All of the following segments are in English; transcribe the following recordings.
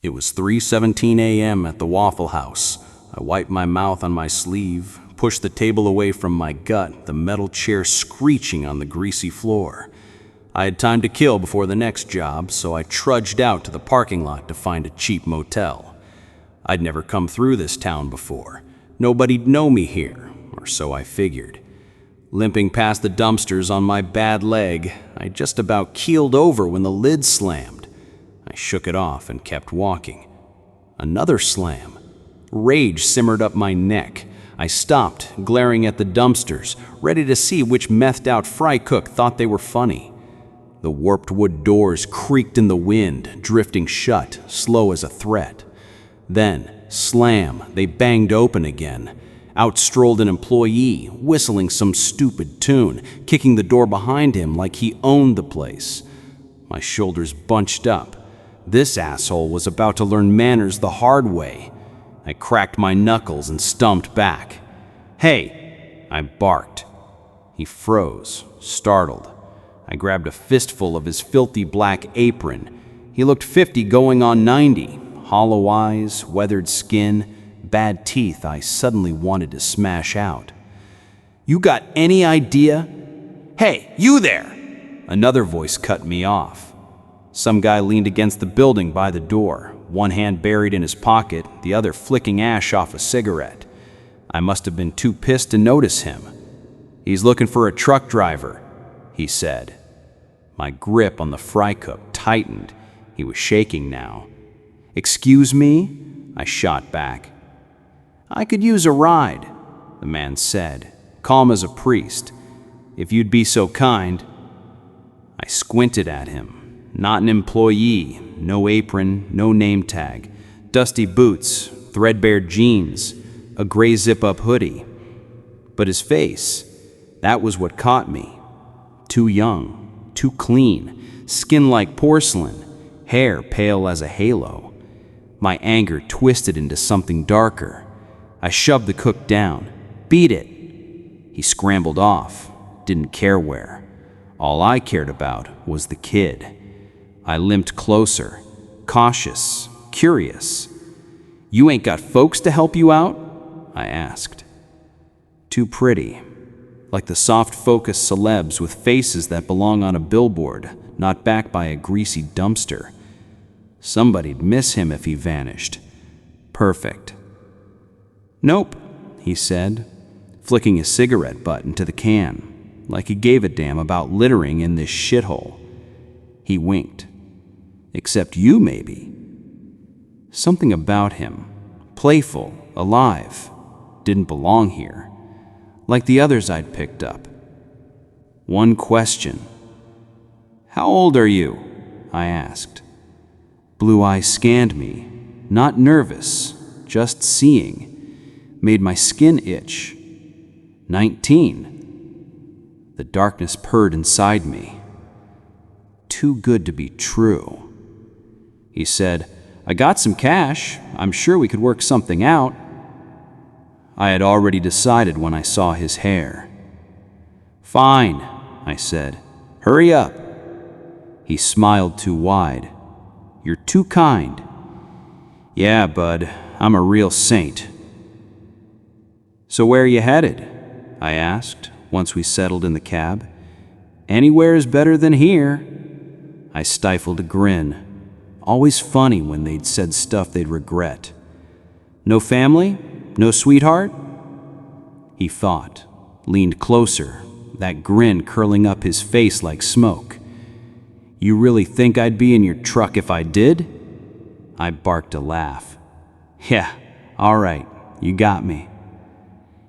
It was 3:17 a.m. at the Waffle House. I wiped my mouth on my sleeve, pushed the table away from my gut, the metal chair screeching on the greasy floor. I had time to kill before the next job, so I trudged out to the parking lot to find a cheap motel. I'd never come through this town before. Nobody'd know me here, or so I figured. Limping past the dumpsters on my bad leg, I just about keeled over when the lid slammed. I shook it off and kept walking. Another slam. Rage simmered up my neck. I stopped, glaring at the dumpsters, ready to see which methed-out fry cook thought they were funny. The warped wood doors creaked in the wind, drifting shut, slow as a threat. Then, slam, they banged open again. Out strolled an employee, whistling some stupid tune, kicking the door behind him like he owned the place. My shoulders bunched up. This asshole was about to learn manners the hard way. I cracked my knuckles and stumped back. "Hey!" I barked. He froze, startled. I grabbed a fistful of his filthy black apron. He looked 50 going on 90. Hollow eyes, weathered skin, bad teeth I suddenly wanted to smash out. "You got any idea?" "Hey, you there!" Another voice cut me off. Some guy leaned against the building by the door, one hand buried in his pocket, the other flicking ash off a cigarette. I must have been too pissed to notice him. "He's looking for a truck driver," he said. My grip on the fry cook tightened. He was shaking now. "Excuse me?" I shot back. "I could use a ride," the man said, calm as a priest. "If you'd be so kind." I squinted at him. Not an employee, no apron, no name tag, dusty boots, threadbare jeans, a gray zip-up hoodie. But his face, that was what caught me. Too young, too clean, skin like porcelain, hair pale as a halo. My anger twisted into something darker. I shoved the cook down. "Beat it!" He scrambled off, didn't care where. All I cared about was the kid. I limped closer, cautious, curious. "You ain't got folks to help you out?" I asked. Too pretty, like the soft-focused celebs with faces that belong on a billboard, not backed by a greasy dumpster. Somebody'd miss him if he vanished. Perfect. "Nope," he said, flicking his cigarette butt into the can, like he gave a damn about littering in this shithole. He winked. "Except you, maybe." Something about him, playful, alive, didn't belong here, like the others I'd picked up. One question. "How old are you?" I asked. Blue eyes scanned me, not nervous, just seeing. Made my skin itch. 19. The darkness purred inside me. Too good to be true. He said, "I got some cash. I'm sure we could work something out." I had already decided when I saw his hair. "Fine," I said. "Hurry up." He smiled too wide. "You're too kind." "Yeah, bud, I'm a real saint." "So where are you headed?" I asked, once we settled in the cab. "Anywhere is better than here." I stifled a grin. Always funny when they'd said stuff they'd regret. "No family? No sweetheart?" He thought, leaned closer, that grin curling up his face like smoke. "You really think I'd be in your truck if I did?" I barked a laugh. "Yeah, all right, you got me."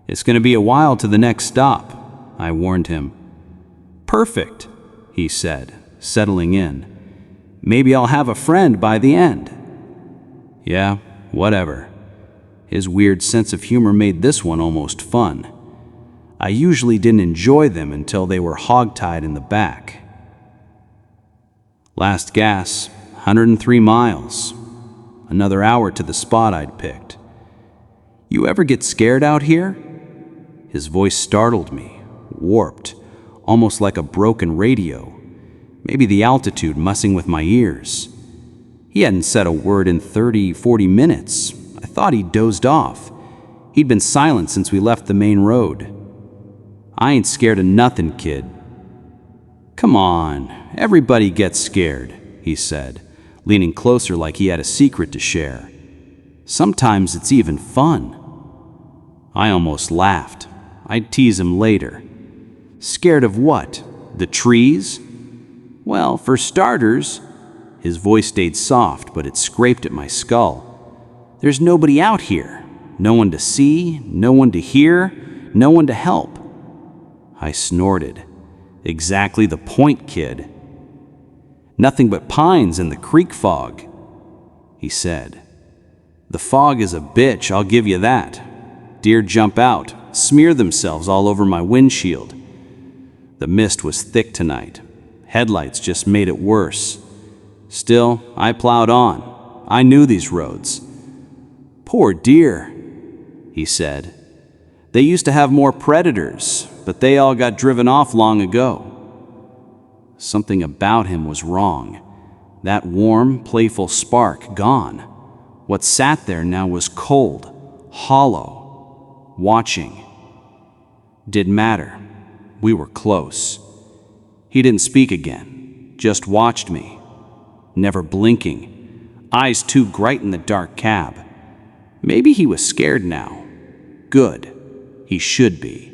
"It's going to be a while to the next stop," I warned him. "Perfect," he said, settling in. "Maybe I'll have a friend by the end." Yeah, whatever. His weird sense of humor made this one almost fun. I usually didn't enjoy them until they were hogtied in the back. Last gas, 103 miles. Another hour to the spot I'd picked. "You ever get scared out here?" His voice startled me, warped, almost like a broken radio. Maybe the altitude messing with my ears. He hadn't said a word in 30-40 minutes. I thought he'd dozed off. He'd been silent since we left the main road. "I ain't scared of nothing, kid." "Come on, everybody gets scared," he said, leaning closer like he had a secret to share. "Sometimes it's even fun." I almost laughed. I'd tease him later. "Scared of what? The trees?" "Well, for starters," his voice stayed soft, but it scraped at my skull, "there's nobody out here. No one to see, no one to hear, no one to help." I snorted. "Exactly the point, kid." "Nothing but pines and the creek fog," he said. "The fog is a bitch, I'll give you that. Deer jump out, smear themselves all over my windshield. The mist was thick tonight. Headlights just made it worse. Still, I plowed on. I knew these roads." "Poor deer," he said. "They used to have more predators, but they all got driven off long ago." Something about him was wrong. That warm, playful spark gone. What sat there now was cold, hollow, watching. Didn't matter. We were close. He didn't speak again, just watched me, never blinking, eyes too bright in the dark cab. Maybe he was scared now. Good. He should be.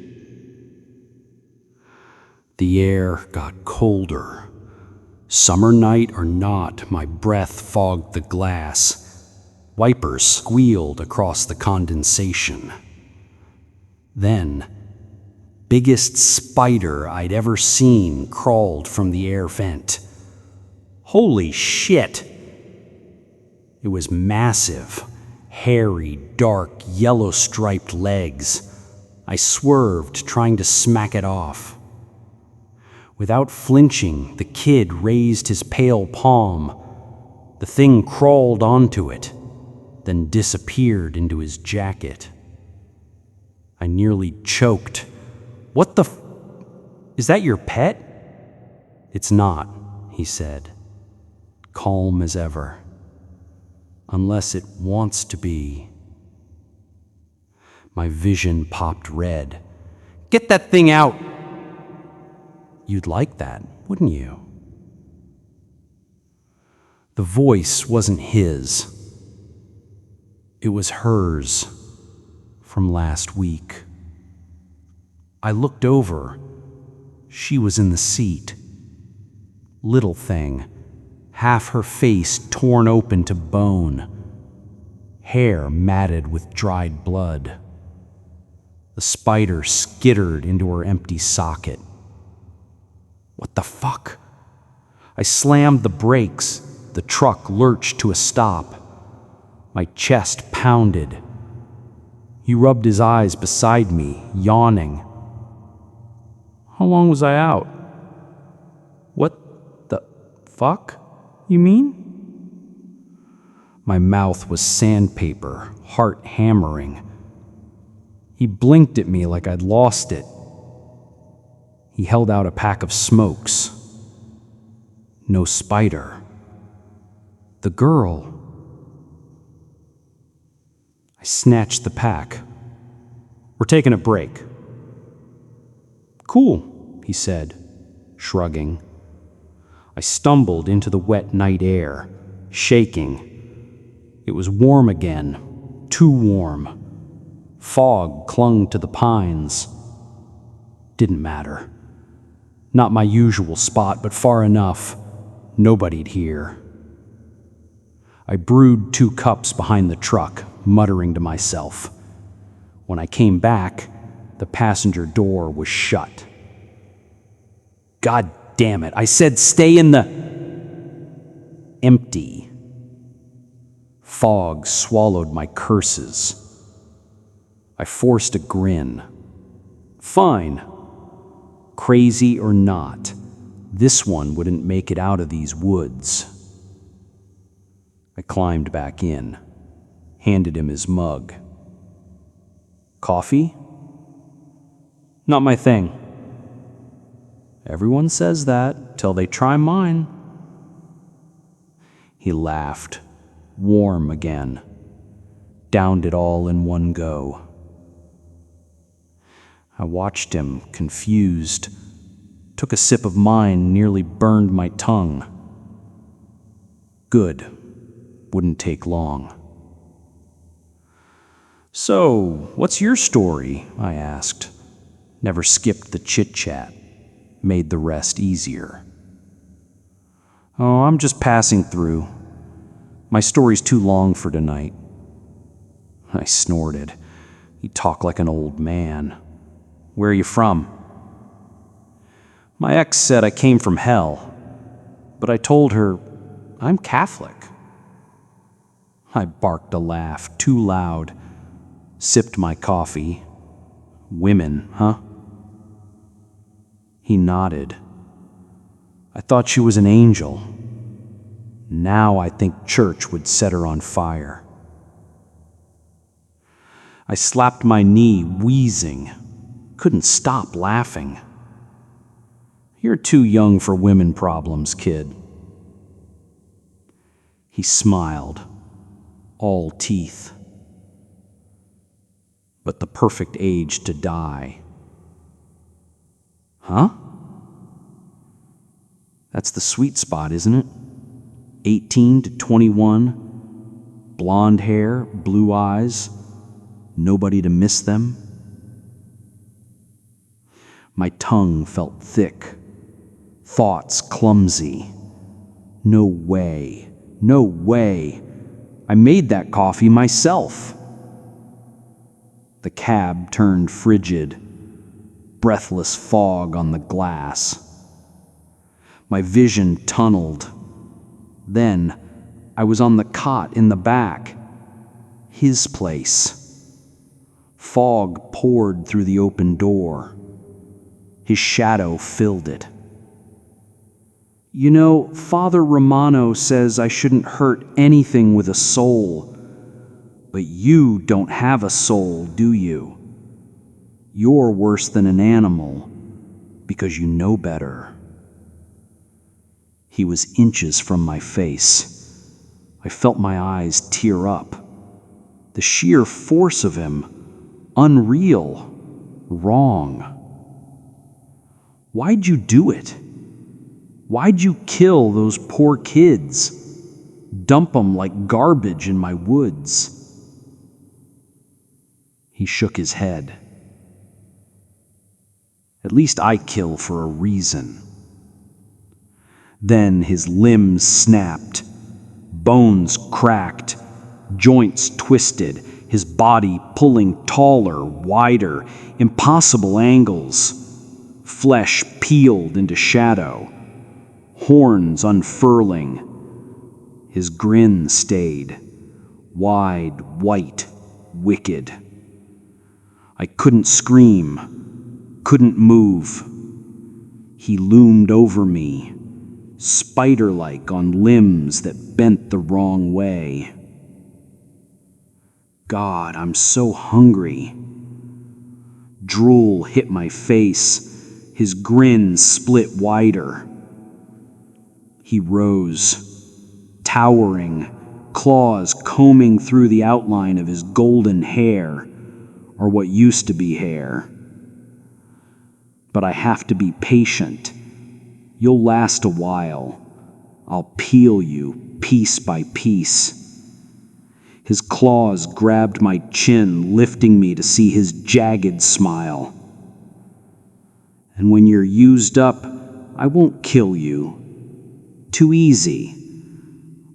The air got colder. Summer night or not, my breath fogged the glass. Wipers squealed across the condensation. Then, biggest spider I'd ever seen crawled from the air vent. Holy shit! It was massive, hairy, dark, yellow-striped legs. I swerved, trying to smack it off. Without flinching, the kid raised his pale palm. The thing crawled onto it, then disappeared into his jacket. I nearly choked. "What the Is that your pet?" "It's not," he said, calm as ever. "Unless it wants to be." My vision popped red. "Get that thing out!" "You'd like that, wouldn't you?" The voice wasn't his. It was hers from last week. I looked over. She was in the seat. Little thing, half her face torn open to bone, hair matted with dried blood. The spider skittered into her empty socket. What the fuck? I slammed the brakes. The truck lurched to a stop. My chest pounded. He rubbed his eyes beside me, yawning. "How long was I out?" "What the fuck, you mean?" My mouth was sandpaper, heart hammering. He blinked at me like I'd lost it. He held out a pack of smokes. No spider. The girl. I snatched the pack. "We're taking a break." "Cool," he said, shrugging. I stumbled into the wet night air, shaking. It was warm again, too warm. Fog clung to the pines. Didn't matter. Not my usual spot, but far enough. Nobody'd hear. I brewed 2 cups behind the truck, muttering to myself. When I came back, the passenger door was shut. God damn it, I said stay in the... Empty. Fog swallowed my curses. I forced a grin. Fine. Crazy or not, this one wouldn't make it out of these woods. I climbed back in, handed him his mug. "Coffee?" "Not my thing." "Everyone says that till they try mine." He laughed, warm again. Downed it all in one go. I watched him, confused. Took a sip of mine, nearly burned my tongue. Good. Wouldn't take long. "So, what's your story?" I asked. Never skipped the chit-chat. Made the rest easier. "Oh, I'm just passing through. My story's too long for tonight." I snorted. He talked like an old man. "Where are you from?" My ex said I came from hell, but I told her I'm Catholic. I barked a laugh, too loud. Sipped my coffee. "Women, huh?" He nodded. "I thought she was an angel. Now I think church would set her on fire." I slapped my knee, wheezing. Couldn't stop laughing. "You're too young for women problems, kid." He smiled, all teeth. "But the perfect age to die." "Huh?" "That's the sweet spot, isn't it? 18 to 21, blonde hair, blue eyes, nobody to miss them." My tongue felt thick, thoughts clumsy. No way, no way. I made that coffee myself. The cab turned frigid, breathless fog on the glass. My vision tunneled. Then I was on the cot in the back. His place. Fog poured through the open door. His shadow filled it. "You know, Father Romano says I shouldn't hurt anything with a soul. But you don't have a soul, do you? You're worse than an animal, because you know better." He was inches from my face. I felt my eyes tear up. The sheer force of him, unreal, wrong. "Why'd you do it? Why'd you kill those poor kids? Dump them like garbage in my woods?" He shook his head. "At least I kill for a reason." Then his limbs snapped, bones cracked, joints twisted, his body pulling taller, wider, impossible angles. Flesh peeled into shadow, horns unfurling. His grin stayed, wide, white, wicked. I couldn't scream, couldn't move. He loomed over me, spider-like on limbs that bent the wrong way. God, I'm so hungry. Drool hit my face. His grin split wider. He rose, towering, claws combing through the outline of his golden hair, or what used to be hair. "But I have to be patient. You'll last a while. I'll peel you piece by piece." His claws grabbed my chin, lifting me to see his jagged smile. "And when you're used up, I won't kill you. Too easy.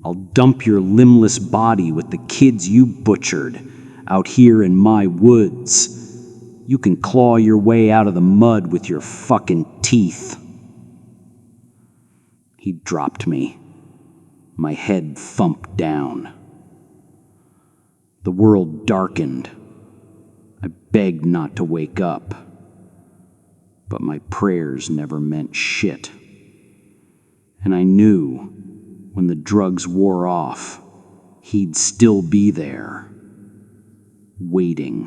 I'll dump your limbless body with the kids you butchered out here in my woods. You can claw your way out of the mud with your fucking teeth." He dropped me. My head thumped down. The world darkened. I begged not to wake up. But my prayers never meant shit. And I knew, when the drugs wore off, he'd still be there, waiting.